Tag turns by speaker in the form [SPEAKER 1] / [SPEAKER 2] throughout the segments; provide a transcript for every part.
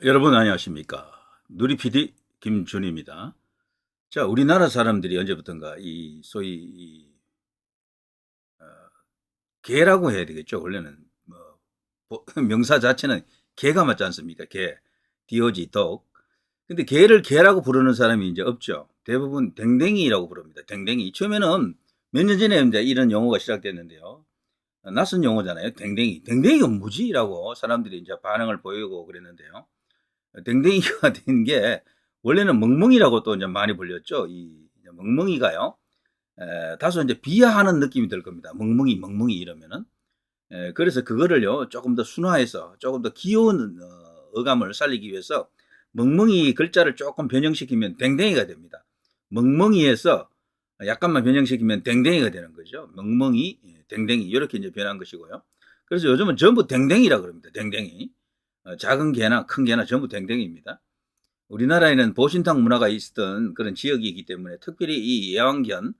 [SPEAKER 1] 여러분 안녕하십니까? 누리 PD 김준입니다. 자, 우리나라 사람들이 언제부턴가 이 소위 어, 개라고 해야 되겠죠. 원래는 뭐 명사 자체는 개가 맞지 않습니까? 개, 디오지 덕. 근데 개를 개라고 부르는 사람이 이제 없죠. 대부분 댕댕이라고 부릅니다. 댕댕이. 처음에는 몇 년 전에 이제 이런 용어가 시작됐는데요. 낯선 용어잖아요. 댕댕이. 댕댕이가 뭐지라고 사람들이 이제 반응을 보이고 그랬는데요. 댕댕이가 된 게 원래는 멍멍이라고 또 이제 많이 불렸죠. 이 멍멍이가요. 다소 이제 비하하는 느낌이 들 겁니다. 멍멍이, 멍멍이 이러면은. 그래서 그거를요, 조금 더 순화해서 조금 더 귀여운 어감을 살리기 위해서 멍멍이 글자를 조금 변형시키면 댕댕이가 됩니다. 멍멍이에서 약간만 변형시키면 댕댕이가 되는 거죠. 멍멍이, 댕댕이 이렇게 이제 변한 것이고요. 그래서 요즘은 전부 댕댕이라 그럽니다. 댕댕이. 작은 개나 큰 개나 전부 댕댕이입니다. 우리나라에는 보신탕 문화가 있었던 그런 지역이기 때문에 특별히 이 애완견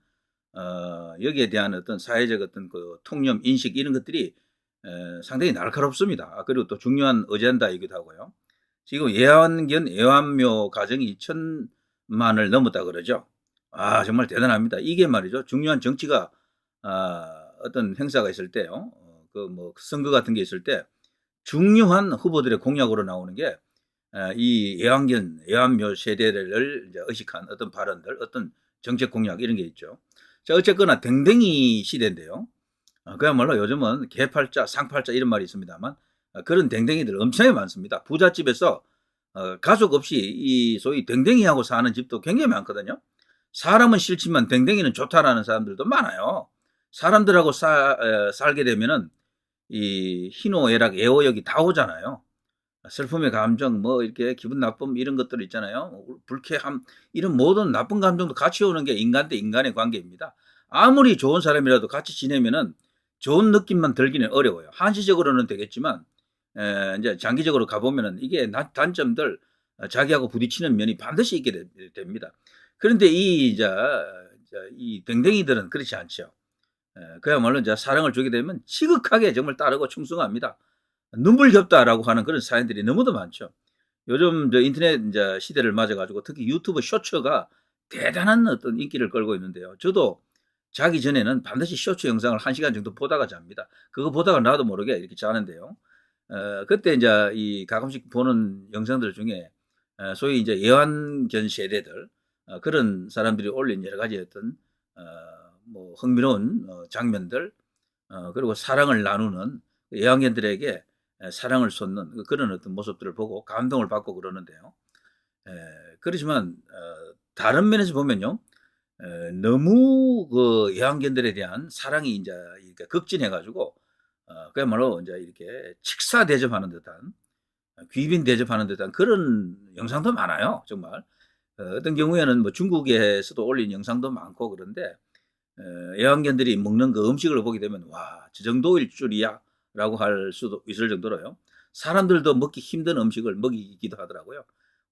[SPEAKER 1] 여기에 대한 어떤 사회적 어떤 그 통념 인식 이런 것들이 상당히 날카롭습니다. 그리고 또 중요한 어젠다이기도 하고요. 지금 애완견 애완묘 가정이 1,000만을 넘었다 그러죠. 아 정말 대단합니다. 이게 말이죠. 중요한 정치가 어떤 행사가 있을 때요. 그 뭐 선거 같은 게 있을 때 중요한 후보들의 공약으로 나오는 게 이 애완견, 애완묘 세대를 이제 의식한 어떤 발언들, 어떤 정책 공약 이런 게 있죠. 자, 어쨌거나 댕댕이 시대인데요. 그야말로 요즘은 개팔자, 상팔자 이런 말이 있습니다만 그런 댕댕이들 엄청나게 많습니다. 부잣집에서 가족 없이 이 소위 댕댕이하고 사는 집도 굉장히 많거든요. 사람은 싫지만 댕댕이는 좋다라는 사람들도 많아요. 사람들하고 살게 되면은 이 희노애락, 애호역이 다 오잖아요. 슬픔의 감정, 뭐 이렇게 기분 나쁨 이런 것들 있잖아요. 불쾌함 이런 모든 나쁜 감정도 같이 오는 게 인간 대 인간의 관계입니다. 아무리 좋은 사람이라도 같이 지내면은 좋은 느낌만 들기는 어려워요. 한시적으로는 되겠지만 이제 장기적으로 가보면은 이게 단점들 자기하고 부딪히는 면이 반드시 있게 됩니다. 그런데 이 댕댕이들은 그렇지 않죠. 그야말로 이제 사랑을 주게 되면 지극하게 정말 따르고 충성합니다. 눈물겹다라고 하는 그런 사연들이 너무도 많죠. 요즘 저 인터넷 이제 시대를 맞아가지고 특히 유튜브 쇼츠가 대단한 어떤 인기를 끌고 있는데요. 저도 자기 전에는 반드시 쇼츠 영상을 1시간 정도 보다가 잡니다. 그거 보다가 나도 모르게 이렇게 자는데요. 그때 이제 이 가끔씩 보는 영상들 중에 소위 이제 애완견 세대들 그런 사람들이 올린 여러 가지 어떤 어, 뭐 흥미로운 장면들 그리고 사랑을 나누는 애완견들에게 사랑을 쏟는 그런 어떤 모습들을 보고 감동을 받고 그러는데요. 그렇지만 다른 면에서 보면요. 너무 그 애완견들에 대한 사랑이 이제 이렇게 극진해 가지고 그야말로 이제 이렇게 직사 대접하는 듯한 귀빈 대접하는 듯한 그런 영상도 많아요, 정말. 어떤 경우에는 뭐 중국에서도 올린 영상도 많고 그런데 애완견들이 먹는 그 음식을 보게 되면 '와 저 정도일 줄이야.'라고 할 수도 있을 정도로요. 사람들도 먹기 힘든 음식을 먹이기도 하더라고요.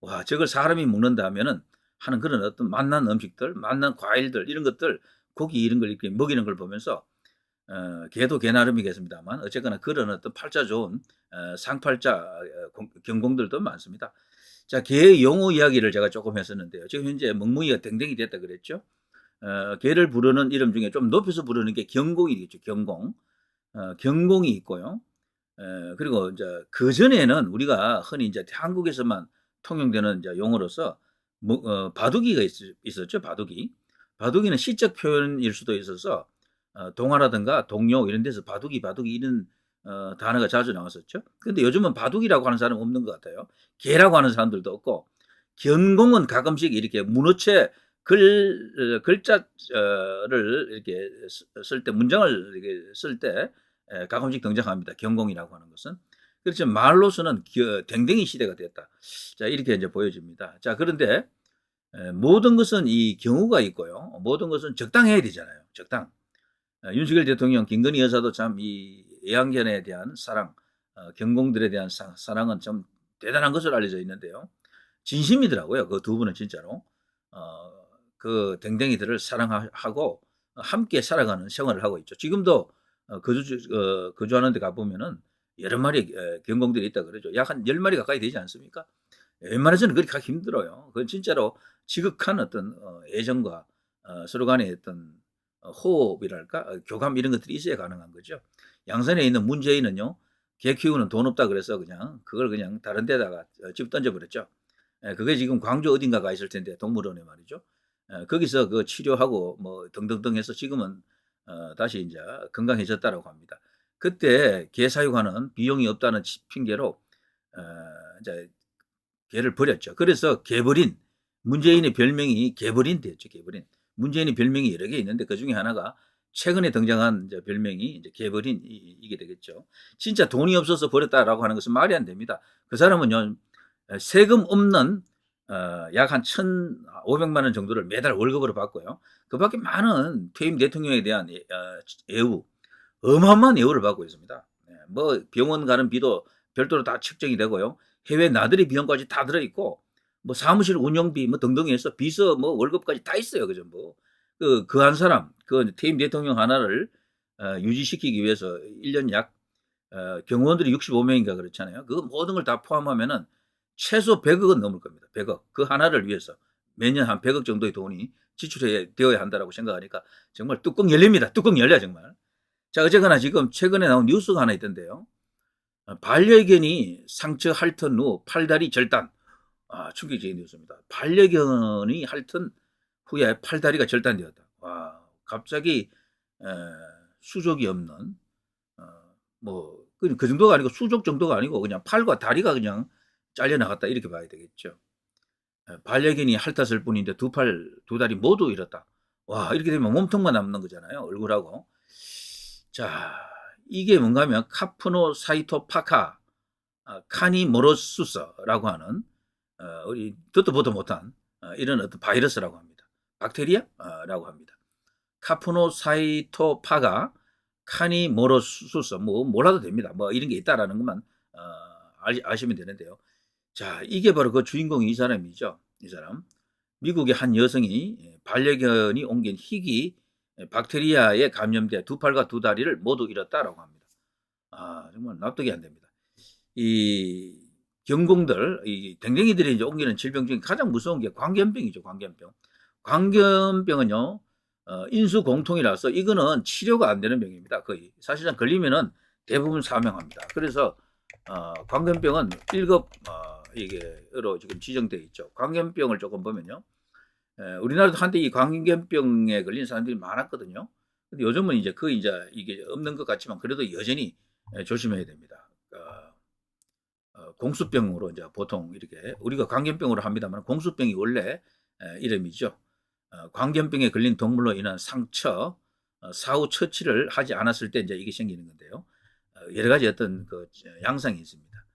[SPEAKER 1] '와 저걸 사람이 먹는다.' 하면은 하는 그런 어떤 맛난 음식들, 맛난 과일들 이런 것들 고기 이런 걸 이렇게 먹이는 걸 보면서 개도 개 나름이겠습니다만 어쨌거나 그런 어떤 팔자 좋은 상팔자 경공들도 많습니다. 자 개의 용어 이야기를 제가 조금 했었는데요. 지금 현재 멍멍이가 댕댕이 됐다 그랬죠. 개를 부르는 이름 중에 좀 높여서 부르는 게 경공이겠죠. 경공. 경공이 있고요. 그리고 이제 그전에는 우리가 흔히 이제 한국에서만 통용되는 이제 용어로서 바둑이가 있었죠. 바둑이. 바둑이는 시적 표현일 수도 있어서 동화라든가 동요 이런 데서 바둑이, 바둑이 이런 단어가 자주 나왔었죠. 근데 요즘은 바둑이라고 하는 사람은 없는 것 같아요. 개라고 하는 사람들도 없고 견공은 가끔씩 이렇게 문어체 글자를 이렇게 쓸 때 문장을 이렇게 쓸 때 가끔씩 등장합니다. 경공이라고 하는 것은. 그렇지만 말로서는 댕댕이 시대가 됐다. 자 이렇게 이제 보여집니다. 자 그런데 모든 것은 이 경우가 있고요. 모든 것은 적당해야 되잖아요. 적당. 윤석열 대통령, 김건희 여사도 참 이 애완견에 대한 사랑, 경공들에 대한 사랑은 좀 대단한 것으로 알려져 있는데요. 진심이더라고요. 그 두 분은 진짜로. 어, 그 댕댕이들을 사랑하고 함께 살아가는 생활을 하고 있죠. 지금도 거주하는 데 가보면은 여러 마리 경공들이 있다 그러죠. 약 한 10마리 가까이 되지 않습니까? 웬만해서는 그렇게 하기 힘들어요. 그건 진짜로 지극한 어떤 애정과 서로 간의 어떤 호흡이랄까 교감 이런 것들이 있어야 가능한 거죠. 양산에 있는 문재인은요. 개 키우는 돈 없다 그래서 그냥 그걸 그냥 다른 데다가 집 던져버렸죠. 그게 지금 광주 어딘가 가 있을 텐데 동물원에 말이죠. 거기서 그 치료하고 뭐 등등등 해서 지금은 다시 이제 건강해졌다라고 합니다. 그때 개 사육하는 비용이 없다는 핑계로 이제 개를 버렸죠. 그래서 개버린 문재인의 별명이 개버린 됐죠. 개버린. 문재인의 별명이 여러 개 있는데 그 중에 하나가 최근에 등장한 이제 별명이 이제 개버린 이게 되겠죠. 진짜 돈이 없어서 버렸다라고 하는 것은 말이 안 됩니다. 그 사람은요 세금 없는 약 한 1,500만 원 정도를 매달 월급으로 받고요. 그 밖에 많은 퇴임 대통령에 대한 예우, 어마어마한 예우를 받고 있습니다. 뭐 병원 가는 비도 별도로 다 책정이 되고요. 해외 나들이 비용까지 다 들어있고, 뭐 사무실 운영비 뭐 등등 해서 비서 뭐 월급까지 다 있어요. 그죠? 뭐. 그 한 사람, 그 퇴임 대통령 하나를 유지시키기 위해서 1년 약, 경호원들이 65명인가 그렇잖아요. 그 모든 걸 다 포함하면은 최소 100억은 넘을 겁니다. 100억. 그 하나를 위해서 매년 한 100억 정도의 돈이 지출되어야 한다라고 생각하니까 정말 뚜껑 열립니다. 뚜껑 열려 정말. 자, 어쨌거나 지금 최근에 나온 뉴스가 하나 있던데요. 반려견이 상처 핥은 후 팔다리 절단. 충격적인 뉴스입니다. 반려견이 핥은 후에 팔다리가 절단되었다. 와, 갑자기 수족이 없는 뭐 그 정도가 아니고 수족 정도가 아니고 그냥 팔과 다리가 그냥 잘려 나갔다 이렇게 봐야 되겠죠. 반려견이 핥았을 뿐인데 두 팔, 두 다리 모두 잃었다. 와, 이렇게 되면 몸통만 남는 거잖아요. 얼굴하고. 자, 이게 뭔가 하면 카프노사이토파카 카니모로수스라고 하는 우리 듣도 보도 못한 이런 어떤 바이러스라고 합니다. 박테리아라고 합니다. 카프노사이토파가 카니모로수스 뭐 몰라도 됩니다. 뭐 이런 게 있다라는 것만 아시면 되는데요. 자, 이게 바로 그 주인공이 이 사람이죠. 이 사람. 미국의 한 여성이 반려견이 옮긴 희귀 박테리아에 감염돼 두 팔과 두 다리를 모두 잃었다라고 합니다. 정말 납득이 안 됩니다. 이 경공들, 이 댕댕이들이 이제 옮기는 질병 중에 가장 무서운 게 광견병이죠. 광견병. 광견병은요, 인수공통이라서 이거는 치료가 안 되는 병입니다. 거의. 사실상 걸리면은 대부분 사망합니다. 그래서 광견병은 1급 이게로 지금 지정되어 있죠. 광견병을 조금 보면요. 우리나라도 한때 이 광견병에 걸린 사람들이 많았거든요. 근데 요즘은 이제 거의 이제 이게 없는 것 같지만 그래도 여전히 조심해야 됩니다. 공수병으로 이제 보통 이렇게 우리가 광견병으로 합니다만 공수병이 원래 이름이죠. 광견병에 걸린 동물로 인한 상처, 사후 처치를 하지 않았을 때 이제 이게 생기는 건데요. 여러 가지 어떤 그 양상이 있습니다.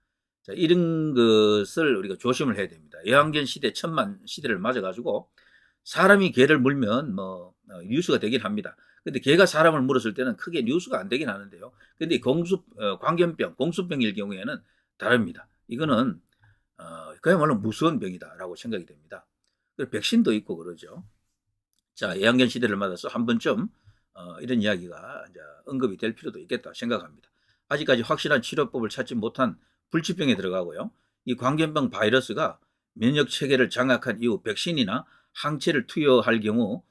[SPEAKER 1] 자, 이런 것을 우리가 조심을 해야 됩니다. 애완견 시대, 천만 시대를 맞아가지고 사람이 개를 물면 뭐 뉴스가 되긴 합니다. 근데 개가 사람을 물었을 때는 크게 뉴스가 안 되긴 하는데요. 근데 광견병, 공수병일 경우에는 다릅니다. 이거는 그야말로 무서운 병이다라고 생각이 됩니다. 백신도 있고 그러죠. 자, 애완견 시대를 맞아서 한 번쯤 이런 이야기가 이제 언급이 될 필요도 있겠다 생각합니다. 아직까지 확실한 치료법을 찾지 못한 불치병에 들어가고요. 이 광견병 바이러스가 면역 체계를 장악한 이후 백신이나 항체를 투여할 경우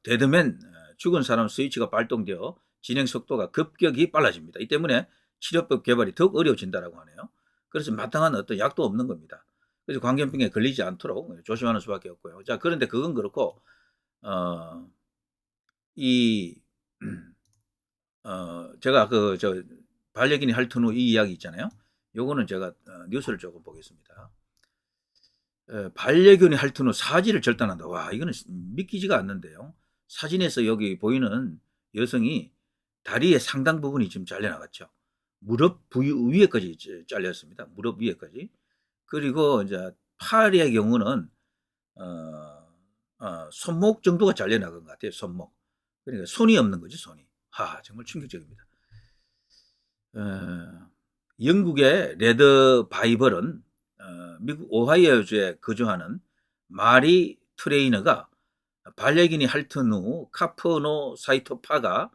[SPEAKER 1] 데드맨 죽은 사람 스위치가 발동되어 진행 속도가 급격히 빨라집니다. 이 때문에 치료법 개발이 더욱 어려워진다라고 하네요. 그래서 마땅한 어떤 약도 없는 겁니다. 그래서 광견병에 걸리지 않도록 조심하는 수밖에 없고요. 자, 그런데 그건 그렇고 제가 반려견이 핥은 후 이 이야기 있잖아요. 요거는 제가 뉴스를 조금 보겠습니다. 반려견이 핥은 후 사지를 절단한다. 와, 이거는 믿기지가 않는데요. 사진에서 여기 보이는 여성이 다리의 상당 부분이 지금 잘려나갔죠. 무릎 위에까지 잘렸습니다. 무릎 위에까지. 그리고 이제 팔의 경우는 손목 정도가 잘려나간 것 같아요. 손목. 그러니까 손이 없는 거지, 손이. 정말 충격적입니다. 영국의 레드 바이벌은 미국 오하이오주에 거주하는 마리 트레이너가 반려견이 핥은 후 카프노사이토파가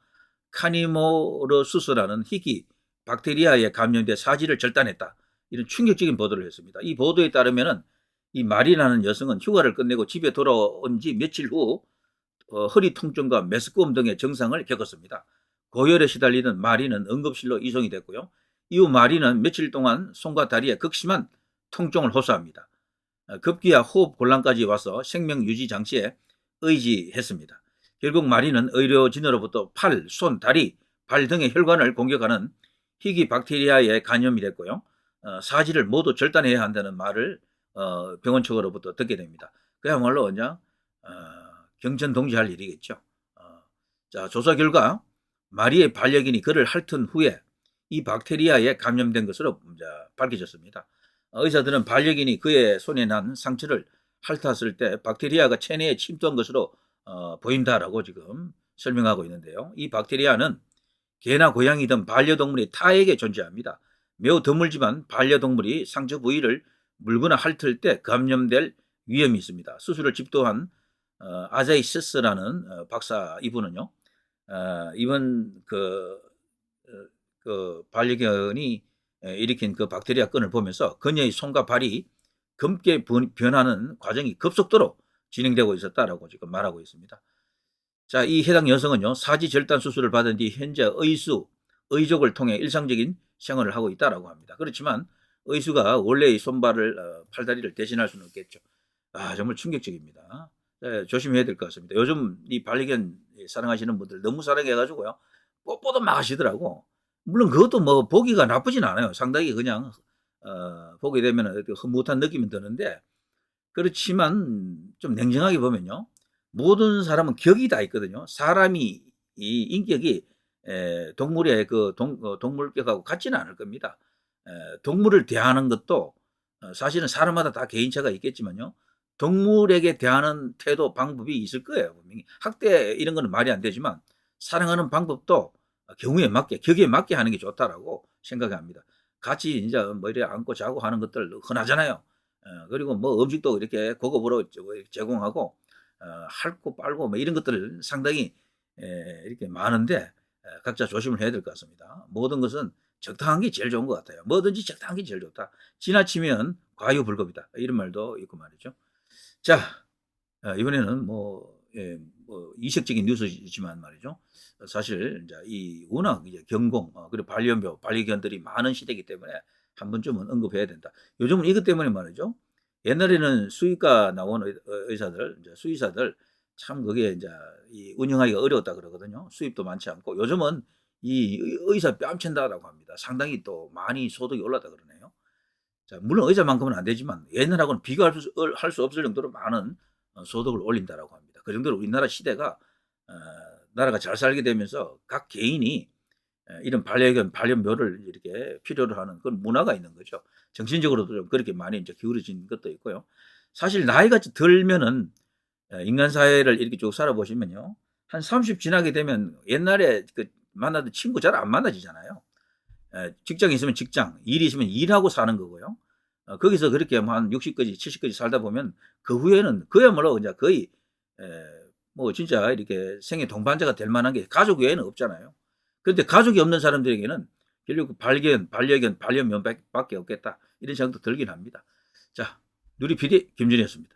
[SPEAKER 1] 카니모로수스라는 희귀 박테리아에 감염돼 사지를 절단했다. 이런 충격적인 보도를 했습니다. 이 보도에 따르면은 이 마리라는 여성은 휴가를 끝내고 집에 돌아온 지 며칠 후 허리 통증과 메스꺼움 등의 증상을 겪었습니다. 고열에 시달리던 마리는 응급실로 이송이 됐고요. 이후 마리는 며칠 동안 손과 다리에 극심한 통증을 호소합니다. 급기야 호흡 곤란까지 와서 생명 유지 장치에 의지했습니다. 결국 마리는 의료진으로부터 팔, 손, 다리, 발 등의 혈관을 공격하는 희귀 박테리아에 감염이 됐고요. 사지를 모두 절단해야 한다는 말을 병원 측으로부터 듣게 됩니다. 그야말로 그냥 경천동지할 일이겠죠. 자, 조사 결과 마리의 반려견이 그를 핥은 후에 이 박테리아에 감염된 것으로 밝혀졌습니다. 의사들은 반려견이 그의 손에 난 상처를 핥았을 때 박테리아가 체내에 침투한 것으로 보인다라고 지금 설명하고 있는데요. 이 박테리아는 개나 고양이든 반려동물이 타에게 존재합니다. 매우 드물지만 반려동물이 상처 부위를 물거나 핥을 때 감염될 위험이 있습니다. 수술을 집도한 아자이시스라는 박사 이분은요, 이번 그 반려견이 일으킨 그 박테리아건을 보면서 그녀의 손과 발이 검게 변하는 과정이 급속도로 진행되고 있었다라고 지금 말하고 있습니다. 자, 이 해당 여성은요, 사지 절단 수술을 받은 뒤 현재 의족을 통해 일상적인 생활을 하고 있다라고 합니다. 그렇지만 의수가 원래의 손발을 팔다리를 대신할 수는 없겠죠. 정말 충격적입니다. 조심해야 될 것 같습니다. 요즘 이 반려견 사랑하시는 분들 너무 사랑해가지고요, 뽀뽀도 막 하시더라고. 물론 그것도 뭐 보기가 나쁘진 않아요. 상당히 그냥 보게 되면 흐뭇한 느낌이 드는데, 그렇지만 좀 냉정하게 보면요, 모든 사람은 격이 다 있거든요. 사람이 이 인격이 동물의 그 동물격하고 같지는 않을 겁니다. 동물을 대하는 것도 사실은 사람마다 다 개인차가 있겠지만요, 동물에게 대하는 태도 방법이 있을 거예요. 분명히 학대 이런 거는 말이 안 되지만 사랑하는 방법도 경우에 맞게 격에 맞게 하는 게 좋다라고 생각합니다. 같이 이제 뭐 이렇게 안고 자고 하는 것들 흔하잖아요. 그리고 뭐 음식도 이렇게 고급으로 제공하고 핥고 빨고 뭐 이런 것들 상당히 이렇게 많은데 각자 조심을 해야 될 것 같습니다. 모든 것은 적당한 게 제일 좋은 것 같아요. 뭐든지 적당한 게 제일 좋다. 지나치면 과유불급이다. 이런 말도 있고 말이죠. 자, 이번에는 뭐 이색적인 뉴스이지만 말이죠. 사실 이제 이 워낙 이제 경공 그리고 반려견들이 많은 시대이기 때문에 한 번쯤은 언급해야 된다. 요즘은 이것 때문에 말이죠. 옛날에는 수의과 나온 의사들, 이제 수의사들 참 그게 이제 이 운영하기가 어려웠다 그러거든요. 수입도 많지 않고 요즘은 이 의사 뺨친다라고 합니다. 상당히 또 많이 소득이 올랐다 그러네요. 자, 물론 의사만큼은 안 되지만 옛날하고는 비교할 수 없을 정도로 많은 소득을 올린다라고 합니다. 그 정도로 우리나라 시대가 나라가 잘 살게 되면서 각 개인이 이런 반려묘를 이렇게 필요로 하는 그런 문화가 있는 거죠. 정신적으로도 좀 그렇게 많이 이제 기울어진 것도 있고요. 사실 나이가 들면은 인간 사회를 이렇게 쭉 살아보시면요, 한 30 지나게 되면 옛날에 그 만나던 친구 잘 안 만나지잖아요. 직장이 있으면 직장, 일이 있으면 일하고 사는 거고요. 거기서 그렇게 뭐 한 60까지 70까지 살다 보면 그 후에는 그야말로 이제 거의 뭐 진짜 이렇게 생애 동반자가 될 만한 게 가족 외에는 없잖아요. 그런데 가족이 없는 사람들에게는 결국 반려견, 반려묘밖에 없겠다. 이런 생각도 들긴 합니다. 자, 누리 PD 김준이었습니다.